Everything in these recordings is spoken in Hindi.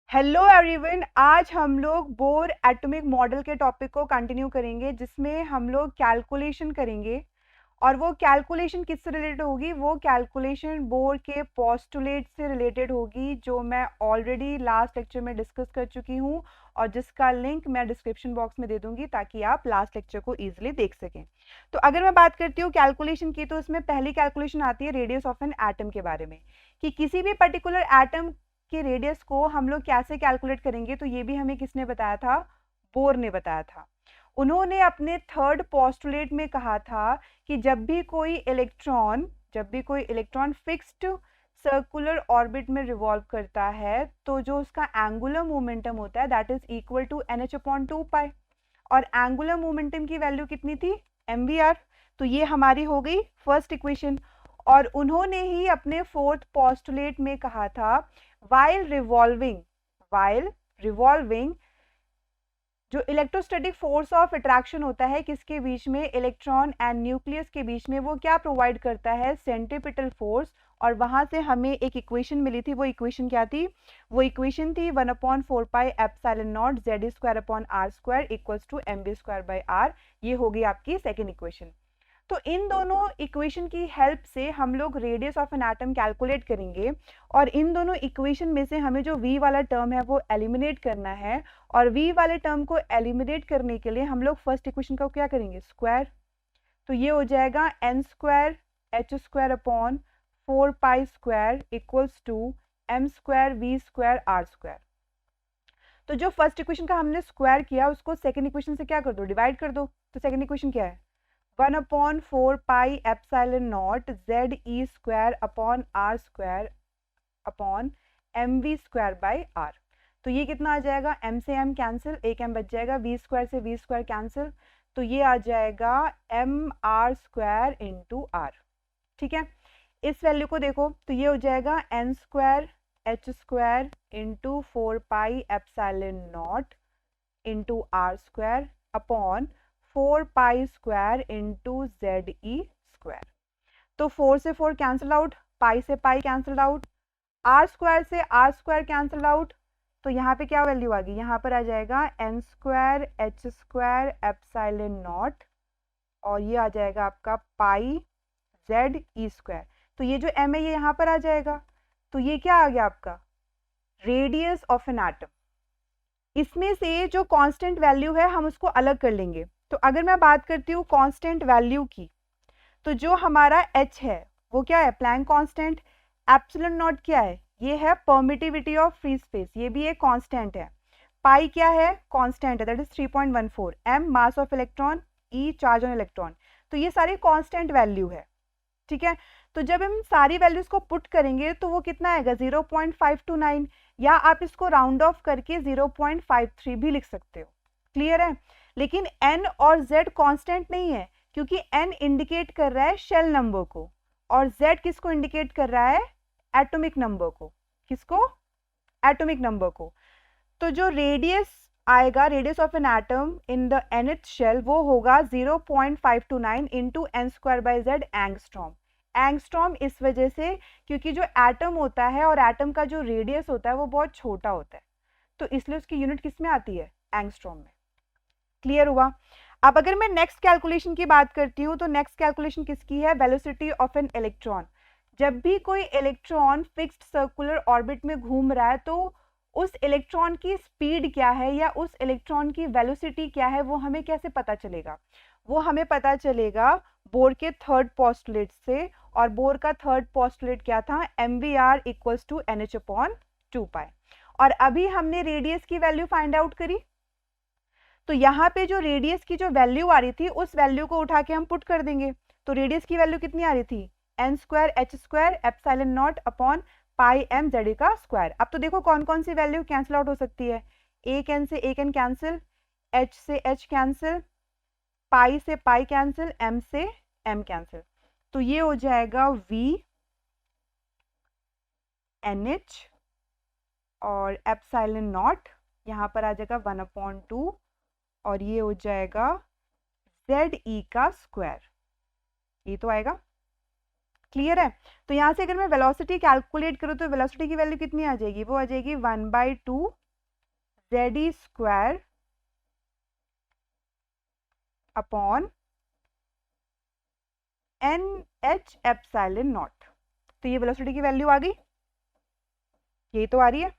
हेलो एवरीवन, आज हम लोग बोर एटॉमिक मॉडल के टॉपिक को कंटिन्यू करेंगे जिसमें हम लोग कैलकुलेशन करेंगे। और वो कैलकुलेशन किससे रिलेटेड होगी? वो कैलकुलेशन बोर के पोस्टुलेट से रिलेटेड होगी, जो मैं ऑलरेडी लास्ट लेक्चर में डिस्कस कर चुकी हूँ और जिसका लिंक मैं डिस्क्रिप्शन बॉक्स में दे दूंगी ताकि आप लास्ट लेक्चर को ईजिली देख सकें। तो अगर मैं बात करती हूँ कैलकुलेशन की, तो इसमें पहली कैलकुलेशन आती है रेडियस ऑफ एन एटम के बारे में, कि किसी भी पर्टिकुलर एटम के रेडियस को हम लोग कैसे कैलकुलेट करेंगे। तो ये भी हमें किसने बताया था? बोर ने बताया था। उन्होंने अपने थर्ड पोस्टुलेट में कहा था कि जब भी कोई इलेक्ट्रॉन फिक्स्ड सर्कुलर ऑर्बिट में रिवॉल्व करता है तो जो उसका एंगुलर मोमेंटम होता है that is equal to NH/2π। और एंगुलर मोमेंटम की वैल्यू कितनी थी? mvr। तो ये हमारी हो गई फर्स्ट इक्वेशन। और उन्होंने ही अपने फोर्थ पोस्टुलेट में कहा था while revolving जो इलेक्ट्रोस्टैटिक फोर्स ऑफ अट्रैक्शन होता है किसके बीच में? इलेक्ट्रॉन एंड न्यूक्लियस के बीच में। वो क्या प्रोवाइड करता है? Centripetal force. और वहां से हमें एक इक्वेशन मिली थी। वो इक्वेशन क्या थी? वो इक्वेशन थी 1/4πε0 Z² इक्वल्स टू mv²/r। ये होगी आपकी सेकेंड इक्वेशन। तो इन दोनों इक्वेशन की हेल्प से हम लोग radius of an atom calculate करेंगे। और इन दोनों इक्वेशन में से हमें जो v वाला टर्म है वो एलिमिनेट करना है। और v वाले टर्म को एलिमिनेट करने के लिए हम लोग फर्स्ट इक्वेशन का क्या करेंगे? स्क्वायर। तो ये हो जाएगा n²h² इक्वल्स टू m²v²r²। तो जो फर्स्ट इक्वेशन का हमने स्क्वायर किया उसको सेकेंड इक्वेशन से क्या कर दो? डिवाइड कर दो। तो सेकेंड इक्वेशन क्या है? 1/4πε0 ZE²/r² तो ये कितना आ जाएगा? m से m कैंसिल, एक m बच जाएगा, v² से v² कैंसिल, तो ये आ जाएगा mr² इंटू r। ठीक है, इस वैल्यू को देखो तो ये हो जाएगा n²h² into 4πε0 into r² upon 4π² into ZE²। तो 4 से 4 कैंसिल आउट, पाई से पाई कैंसिल आउट, r² से r² कैंसिल आउट। तो यहाँ पे क्या वैल्यू आ गई? यहाँ पर आ जाएगा n²h²ε0 और ये आ जाएगा आपका पाई ZE²। तो ये जो m है ये यहाँ पर आ जाएगा। तो ये क्या आ गया आपका? Radius of an atom. इसमें से जो कांस्टेंट वैल्यू है हम उसको अलग कर लेंगे। तो अगर मैं बात करती हूँ कांस्टेंट वैल्यू की, तो जो हमारा h है वो क्या है? Planck constant. एप्सिलॉन नॉट क्या है? ये है परमिटिविटी ऑफ फ्री स्पेस, ये भी एक कांस्टेंट है। पाई क्या है? कांस्टेंट है, that is 3.14। m mass of electron, e charge on electron. तो ये सारी कांस्टेंट वैल्यू है। ठीक है, तो जब हम सारी वैल्यूज को पुट करेंगे तो वो कितना आएगा? 0.529, या आप इसको राउंड ऑफ करके 0.53 भी लिख सकते हो। क्लियर है? लेकिन n और z कांस्टेंट नहीं है, क्योंकि n इंडिकेट कर रहा है शेल नंबर को और z किसको इंडिकेट कर रहा है? एटॉमिक नंबर को। किसको? एटॉमिक नंबर को। तो जो रेडियस आएगा, radius of an atom in the nth shell, वो होगा 0.529 इंटू n²/z एंगस्ट्रॉम। एंगस्ट्रॉम इस वजह से क्योंकि जो एटम होता है और एटम का जो रेडियस होता है वो बहुत छोटा होता है, तो इसलिए उसकी यूनिट किस में आती है? एंगस्ट्रॉम में। क्लियर हुआ? अब अगर मैं नेक्स्ट कैलकुलेशन की बात करती हूँ तो नेक्स्ट कैलकुलेशन किसकी है? Velocity of an electron. जब भी कोई इलेक्ट्रॉन फिक्स्ड सर्कुलर ऑर्बिट में घूम रहा है तो उस इलेक्ट्रॉन की स्पीड क्या है या उस इलेक्ट्रॉन की वेलोसिटी क्या है, वो हमें कैसे पता चलेगा? वो हमें पता चलेगा बोर के थर्ड पोस्टुलेट से। और बोर का थर्ड पोस्टुलेट क्या था? mvr equals to NH/2π। और अभी हमने रेडियस की वैल्यू फाइंड आउट करी, तो यहाँ पे जो रेडियस की जो वैल्यू आ रही थी उस वैल्यू को उठा के हम पुट कर देंगे। तो रेडियस की वैल्यू कितनी आ रही थी? n²h² upon pi m ZE²। अब तो देखो कौन कौन सी वैल्यू कैंसिल आउट हो सकती है। एक n से एक n कैंसिल, h से h कैंसिल, पाई से पाई कैंसिल, m से m कैंसिल। तो ये हो जाएगा v nh और ε0 यहाँ पर आ जाएगा 1/2 और ये हो जाएगा ZE²। ये तो आएगा। क्लियर है? तो यहाँ से अगर मैं वेलोसिटी कैलकुलेट करूँ तो वेलोसिटी की वैल्यू कितनी आ जाएगी? वो आ जाएगी 1/2 ZE square upon NH epsilon not. तो ये वेलोसिटी की वैल्यू आ गई, ये तो आ रही है,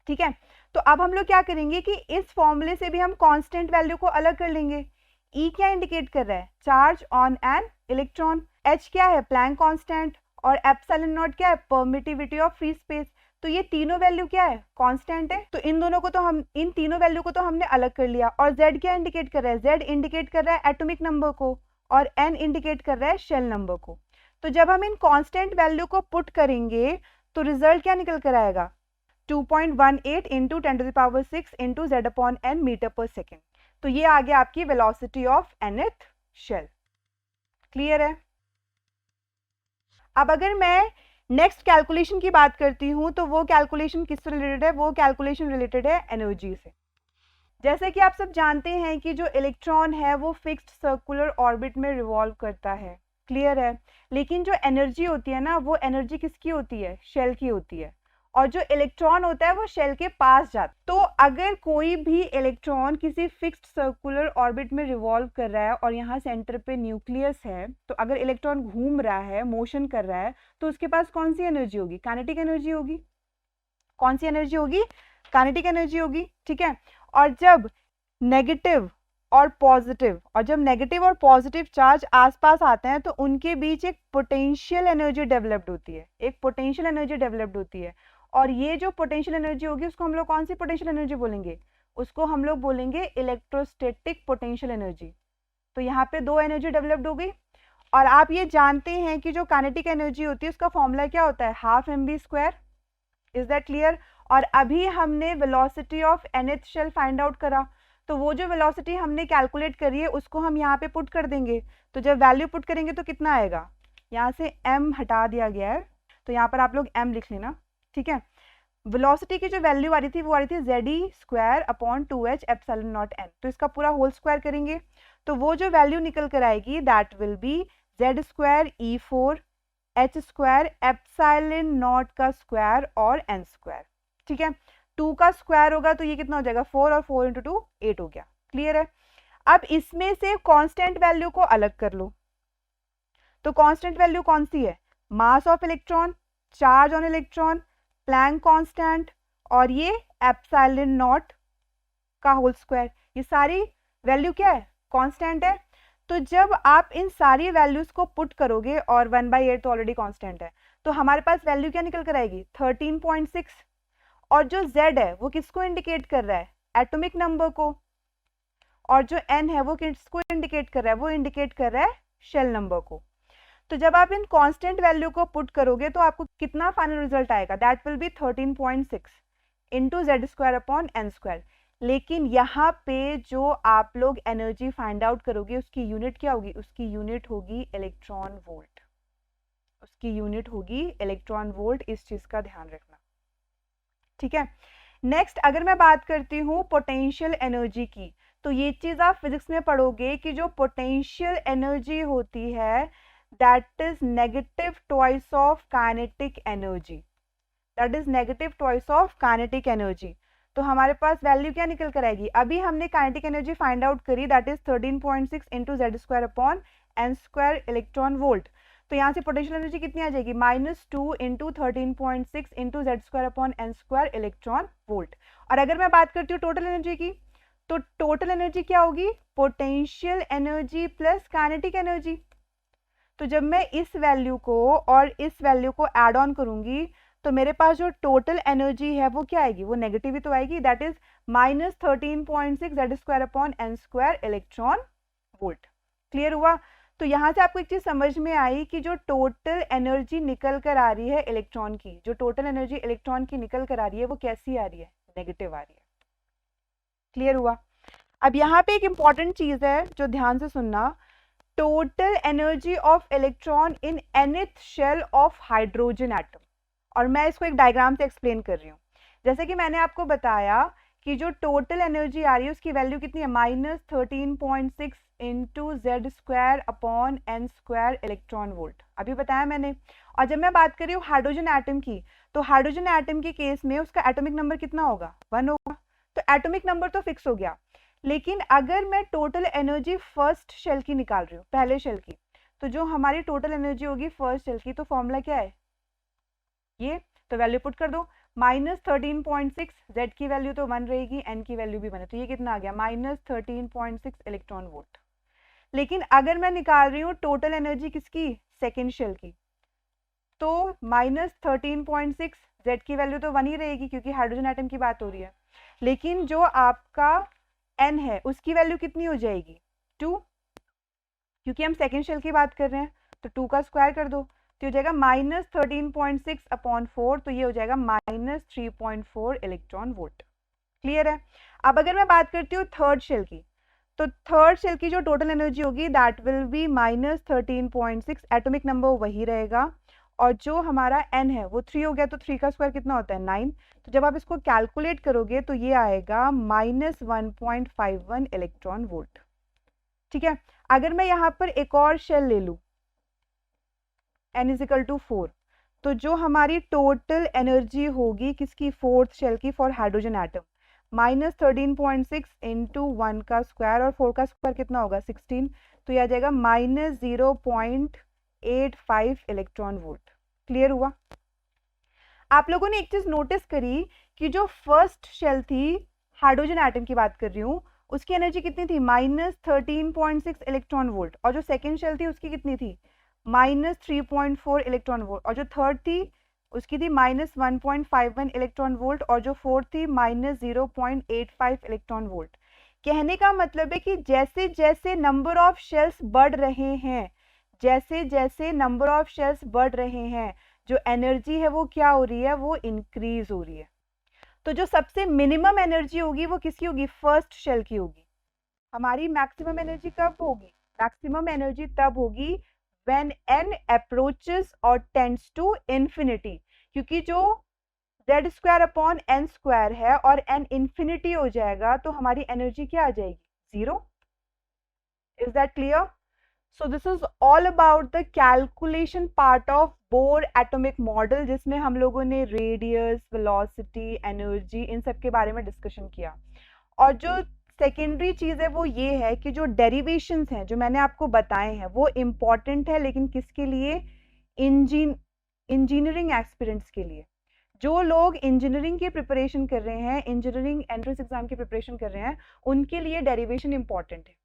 ठीक है। तो अब हम लोग क्या करेंगे कि इस फॉर्मूले से भी हम कांस्टेंट वैल्यू को अलग कर लेंगे। E क्या इंडिकेट कर रहा है? Charge on an electron. H क्या है? Planck constant. और एप्सिलॉन नॉट क्या है? Permittivity of free space. तो ये तीनों वैल्यू क्या है? कांस्टेंट है। तो इन तीनों वैल्यू को तो हमने अलग कर लिया। और Z क्या इंडिकेट कर रहा है? Z इंडिकेट कर रहा है एटॉमिक नंबर को और N इंडिकेट कर रहा है शेल नंबर को। तो जब हम इन कांस्टेंट वैल्यू को पुट करेंगे तो रिजल्ट क्या निकल कर आएगा? 2.18 into 10⁶ into Z/N metre per second. तो ये आ गया आपकी velocity of nth shell. Clear है? अब अगर मैं नेक्स्ट कैलकुलेशन की बात करती हूं तो वो कैलकुलेशन किससे रिलेटेड है? वो कैलकुलेशन रिलेटेड है एनर्जी से। जैसे कि आप सब जानते हैं कि जो इलेक्ट्रॉन है वो फिक्स्ड सर्कुलर ऑर्बिट में रिवॉल्व करता है। क्लियर है? लेकिन जो एनर्जी होती है ना, वो एनर्जी किसकी होती है? शेल की होती है। और जो इलेक्ट्रॉन होता है वो शेल के पास जाता है। तो अगर कोई भी इलेक्ट्रॉन किसी फिक्स्ड सर्कुलर ऑर्बिट में रिवॉल्व कर रहा है और यहाँ सेंटर पे न्यूक्लियस है, तो अगर इलेक्ट्रॉन घूम रहा है, मोशन कर रहा है, तो उसके पास कौन सी एनर्जी होगी? काइनेटिक एनर्जी होगी। कौन सी एनर्जी होगी? काइनेटिक एनर्जी होगी, ठीक है। और जब नेगेटिव और पॉजिटिव चार्ज आसपास आते हैं तो उनके बीच एक पोटेंशियल एनर्जी डेवलप्ड होती है। और ये जो पोटेंशियल एनर्जी होगी उसको हम लोग कौन सी पोटेंशियल एनर्जी बोलेंगे? उसको हम लोग बोलेंगे इलेक्ट्रोस्टैटिक पोटेंशियल एनर्जी। तो यहाँ पे दो एनर्जी डेवलप्ड हो गई। और आप ये जानते हैं कि जो काइनेटिक एनर्जी होती है उसका फॉर्मूला क्या होता है? Half mv²। Is that clear? और अभी हमने velocity of nth shell find out करा, तो वो जो वेलोसिटी हमने कैलकुलेट करी है उसको हम यहाँ पे पुट कर देंगे। तो जब वैल्यू पुट करेंगे तो कितना आएगा? यहाँ से m हटा दिया गया है तो यहाँ पर आप लोग m लिख लेना, ठीक है। वेलोसिटी की जो वैल्यू आ रही थी वो आ रही थी ZE square upon 2H epsilon not n। तो इसका पूरा होल स्क्वायर करेंगे तो वो जो वैल्यू निकल कर आएगी that will be Z square E4 H square epsilon naught का स्क्वायर और n स्क्वायर, ठीक है। 2 का स्क्वायर होगा तो ये कितना हो जाएगा? 4 और 4 इंटू 2 8 हो गया। क्लियर है? अब इसमें से कांस्टेंट वैल्यू को अलग कर लो। तो कांस्टेंट वैल्यू कौन सी है? Mass of electron, charge on electron, Planck constant और ये एप्सिलॉन नॉट का होल स्क्वायर। ये सारी वैल्यू क्या है? कांस्टेंट है। तो जब आप इन सारी वैल्यूज को पुट करोगे और 1/8 तो ऑलरेडी कांस्टेंट है, तो हमारे पास वैल्यू क्या निकल कर आएगी? 13.6। और जो Z है वो किसको इंडिकेट कर रहा है? एटॉमिक नंबर को। और जो N है वो किसको इंडिकेट कर रहा है? वो इंडिकेट कर रहा है शेल नंबर को। तो जब आप इन कांस्टेंट वैल्यू को पुट करोगे तो आपको कितना फाइनल रिजल्ट आएगा? That will be 13.6 into Z square upon N square. लेकिन यहाँ पे जो आप लोग एनर्जी फाइंड आउट करोगे उसकी यूनिट क्या होगी? उसकी यूनिट होगी इलेक्ट्रॉन वोल्ट। इस चीज का ध्यान रखना, ठीक है। नेक्स्ट अगर मैं बात करती हूँ पोटेंशियल एनर्जी की, तो ये चीज आप फिजिक्स में पढ़ोगे कि जो पोटेंशियल एनर्जी होती है that is negative twice of kinetic energy. तो हमारे पास वैल्यू क्या निकल कर आएगी? अभी हमने काइनेटिक एनर्जी फाइंड आउट करी that is 13.6 into Z square upon N square electron volt. तो यहाँ से पोटेंशियल एनर्जी कितनी आ जाएगी? -2 into 13.6 into Z square upon N square electron volt. और अगर मैं बात करती हूँ टोटल एनर्जी की, तो टोटल एनर्जी क्या होगी? Potential energy plus kinetic energy. तो जब मैं इस वैल्यू को और इस वैल्यू को एड ऑन करूंगी तो मेरे पास जो टोटल एनर्जी है वो क्या आएगी? वो नेगेटिव ही तो आएगी, that is -13.6 Z square upon N square electron volt. Clear हुआ? तो यहाँ से आपको एक चीज समझ में आई कि जो टोटल एनर्जी निकल कर आ रही है इलेक्ट्रॉन की, निकल कर आ रही है वो कैसी आ रही है? नेगेटिव आ रही है। क्लियर हुआ? अब यहाँ पे एक इंपॉर्टेंट चीज है जो ध्यान से सुनना, total energy of electron in nth shell of hydrogen atom. और मैं इसको एक डायग्राम से एक्सप्लेन कर रही हूँ। जैसे कि मैंने आपको बताया कि जो टोटल एनर्जी आ रही है उसकी वैल्यू कितनी है? -13.6 into Z square upon n square electron volt, अभी बताया मैंने। और जब मैं बात कर रही हूँ हाइड्रोजन एटम की, तो हाइड्रोजन एटम के केस में उसका एटॉमिक नंबर कितना होगा, 1 होगा। तो एटॉमिक नंबर तो फिक्स हो गया, लेकिन अगर मैं टोटल एनर्जी फर्स्ट शेल की निकाल रही हूँ, पहले शेल की, तो जो हमारी टोटल एनर्जी होगी फर्स्ट शेल की, तो फॉर्मूला क्या है ये, तो वैल्यू पुट कर दो, -13.6, जेड की वैल्यू तो 1 रहेगी, एन की वैल्यू भी 1 है, तो ये कितना आ गया -13.6 इलेक्ट्रॉन वोल्ट। लेकिन अगर मैं निकाल रही हूँ टोटल एनर्जी किसकी, सेकेंड शेल की, तो -13.6, जेड की वैल्यू तो 1 ही रहेगी क्योंकि हाइड्रोजन एटम की बात हो रही है, लेकिन जो आपका एन है उसकी वैल्यू कितनी हो जाएगी, 2, क्योंकि हम सेकेंड शेल की बात कर रहे हैं, तो 2 का स्क्वायर कर दो, तो हो जाएगा -13.6 अपॉन 4, तो ये हो जाएगा -3.4 इलेक्ट्रॉन वोल्ट। क्लियर है। अब अगर मैं बात करती हूँ थर्ड शेल की, तो थर्ड शेल की जो टोटल एनर्जी होगी that will be -13.6, atomic number वही रहेगा, और जो हमारा n है वो 3 हो गया, तो 3 का स्क्वायर कितना होता है, 9। तो जब आप इसको कैलकुलेट करोगे तो ये आएगा -1.51 इलेक्ट्रॉन वोल्ट। ठीक है। अगर मैं यहाँ पर एक और शेल ले लूँ n = 4, तो जो हमारी टोटल एनर्जी होगी किसकी, फोर्थ शेल की, फॉर हाइड्रोजन एटम, -13.6 इंटू 1 का स्क्वायर, और 4 का स्क्वायर कितना होगा, 16, तो यह आ जाएगा -0.85 इलेक्ट्रॉन वोल्ट। क्लियर हुआ। आप लोगों ने एक चीज नोटिस करी कि जो फर्स्ट शेल थी, हाइड्रोजन एटम की बात कर रही हूँ, उसकी एनर्जी कितनी थी, -13.6 इलेक्ट्रॉन वोल्ट, और जो सेकेंड शेल थी उसकी कितनी थी, -3.4 इलेक्ट्रॉन वोल्ट, और जो थर्ड थी उसकी थी -1.51 इलेक्ट्रॉन वोल्ट, और जो फोर्थ थी -0.85 इलेक्ट्रॉन वोल्ट। कहने का मतलब है कि जैसे जैसे नंबर ऑफ शेल्स बढ़ रहे हैं, जैसे जैसे नंबर ऑफ शेल्स बढ़ रहे हैं, जो एनर्जी है वो क्या हो रही है, वो इंक्रीज हो रही है। तो जो सबसे मिनिमम एनर्जी होगी वो किसकी होगी, फर्स्ट शेल की होगी। हमारी मैक्सिमम एनर्जी कब होगी, मैक्सिमम एनर्जी तब होगी when n approaches or tends to infinity, क्योंकि जो z square upon n square है और n इंफिनिटी हो जाएगा तो हमारी एनर्जी क्या आ जाएगी, 0। Is that clear. So this is all about the calculation part of bore atomic model, जिसमें हम लोगों ने रेडियस, वेलोसिटी, एनर्जी, इन सब के बारे में डिस्कशन किया। और जो सेकेंडरी चीज़ है वो ये है कि जो डेरिवेशंस हैं जो मैंने आपको बताए हैं वो इम्पॉर्टेंट है, लेकिन किसके लिए, इंजीनियरिंग एस्पिरेंट्स के लिए। जो लोग इंजीनियरिंग की प्रिपरेशन कर रहे हैं, इंजीनियरिंग एंट्रेंस एग्जाम की प्रिपरेशन कर रहे हैं, उनके लिए डेरिवेशन इंपॉर्टेंट है,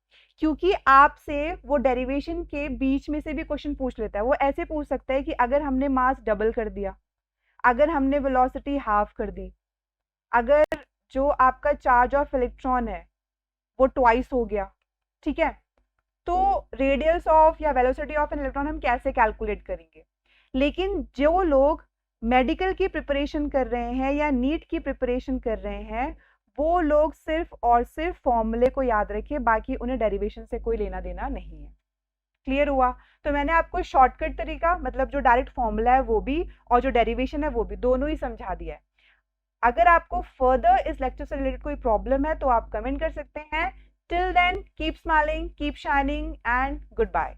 क्योंकि आपसे वो डेरिवेशन के बीच में से भी क्वेश्चन पूछ लेता है। वो ऐसे पूछ सकता है कि अगर हमने मास डबल कर दिया, अगर हमने वेलोसिटी हाफ कर दी, अगर जो आपका चार्ज ऑफ इलेक्ट्रॉन है वो ट्वाइस हो गया, ठीक है, तो रेडियस ऑफ या वेलोसिटी ऑफ एन इलेक्ट्रॉन हम कैसे कैलकुलेट करेंगे। लेकिन जो लोग मेडिकल की प्रिपरेशन कर रहे हैं या नीट की प्रिपरेशन कर रहे हैं, वो लोग सिर्फ और सिर्फ फॉर्मूले को याद रखिए, बाकी उन्हें डेरिवेशन से कोई लेना देना नहीं है। क्लियर हुआ। तो मैंने आपको शॉर्टकट तरीका, मतलब जो डायरेक्ट फॉर्मूला है वो भी, और जो डेरिवेशन है वो भी, दोनों ही समझा दिया है। अगर आपको फर्दर इस लेक्चर से रिलेटेड कोई प्रॉब्लम है तो आप कमेंट कर सकते हैं। Till then keep smiling, keep shining and good bye.